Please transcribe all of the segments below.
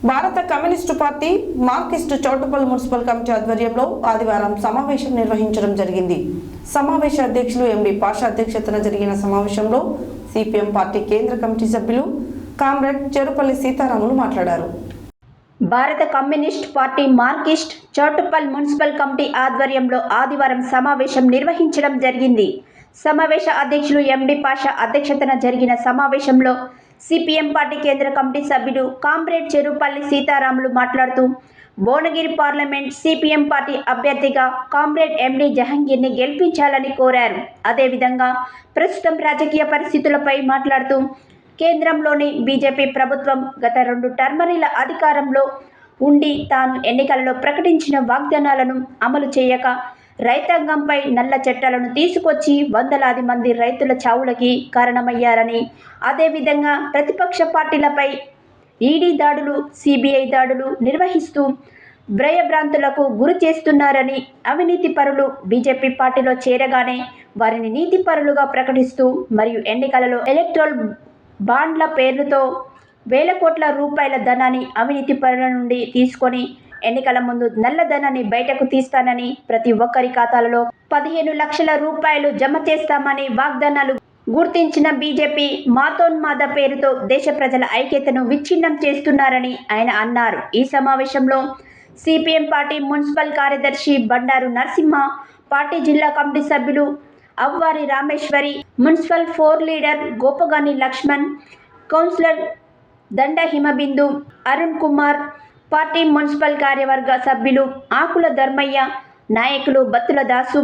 భారత communist party Marxist Choutuppal municipal committee ఆధ్వర్యంలో ఆదివారం సమావేశం నిర్వహించడం జరిగింది. సమావేశ అధ్యక్షులు ఎండి పాషా అధ్యక్షతన జరిగిన సమావేశంలో సిపిఎం పార్టీ కేంద్ర కమిటీ సభ్యులు కామ్రేడ్ చెరుపల్లి సీతారాములు మాట్లాడారు. భారత communist party Marxist Choutuppal municipal committee ఆధ్వర్యంలో ఆదివారం సమావేశం నిర్వహించడం జరిగింది. సమావేశ అధ్యక్షులు ఎండి పాషా అధ్యక్షతన జరిగిన సమావేశంలో సిపిఎం పార్టీ కేంద్ర కమిటీ సభ్యులు కామ్రేడ్ చెరుపల్లి సీతారాములు మాట్లాడుతూ భువనగిరి పార్లమెంట్ సిపిఎం పార్టీ అభ్యర్థిగా కామ్రేడ్ ఎండి జహంగీర్ని గెలిపించాలని కోరారు. అదేవిధంగా ప్రస్తుతం రాజకీయ పరిస్థితులపై మాట్లాడుతూ కేంద్రంలోని బీజేపీ ప్రభుత్వం గత 2 టర్మరీల అధికారంలో ఉండి తాను ఎన్నికలలో ప్రకటించిన వాగ్దానాలను అమలు చేయక రైతాంగంపై నల్ల చట్టాలను తీసుకొచ్చి వందలాది మంది రైతుల చావులకి కారణమయ్యారని, అదేవిధంగా ప్రతిపక్ష పార్టీలపై ఈడీ దాడులు, సిబిఐ దాడులు నిర్వహిస్తూ భయభ్రాంతులకు గురి చేస్తున్నారని, అవినీతి పరులు బీజేపీ పార్టీలో చేరగానే వారిని నీతి పరులుగా ప్రకటిస్తూ మరియు ఎన్నికలలో ఎలక్ట్రల్ బాండ్ల పేరుతో వేల కోట్ల రూపాయల ధనాన్ని అవినీతి పరుల నుండి తీసుకొని ఎన్నికల ముందు నల్లధనాన్ని బయటకు తీస్తానని, ప్రతి ఒక్కరి ఖాతాలలో 15 లక్షల రూపాయలు జమ చేస్తామని వాగ్దానాలు గుర్తించిన బీజేపీ మాతోన్మాద పేరుతో దేశ ప్రజల ఐక్యతను విచ్ఛిన్నం చేస్తున్నారని ఆయన అన్నారు. ఈ సమావేశంలో సిపిఎం పార్టీ మున్సిపల్ కార్యదర్శి బండారు నరసింహ, పార్టీ జిల్లా కమిటీ సభ్యులు Avvari Rameshwari, municipal 4 leader Gopagani Lakshman, councillor Danda Himabindu, Arun Kumar, party municipal కార్యవర్గ సభ్యులు ఆకుల ధర్మయ్య, నాయకులు బత్తుల దాసు,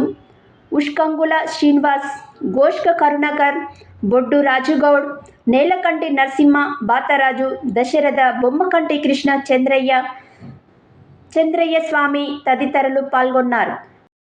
ఉష్కంగుల శ్రీనివాస్, గోష్క కరుణాకర్, బొడ్డు రాజుగౌడ్, నేలకంటి నరసింహ, బాతరాజు, దశరథ, బొమ్మకంటి కృష్ణ, చంద్రయ్య స్వామి తదితరులు పాల్గొన్నారు.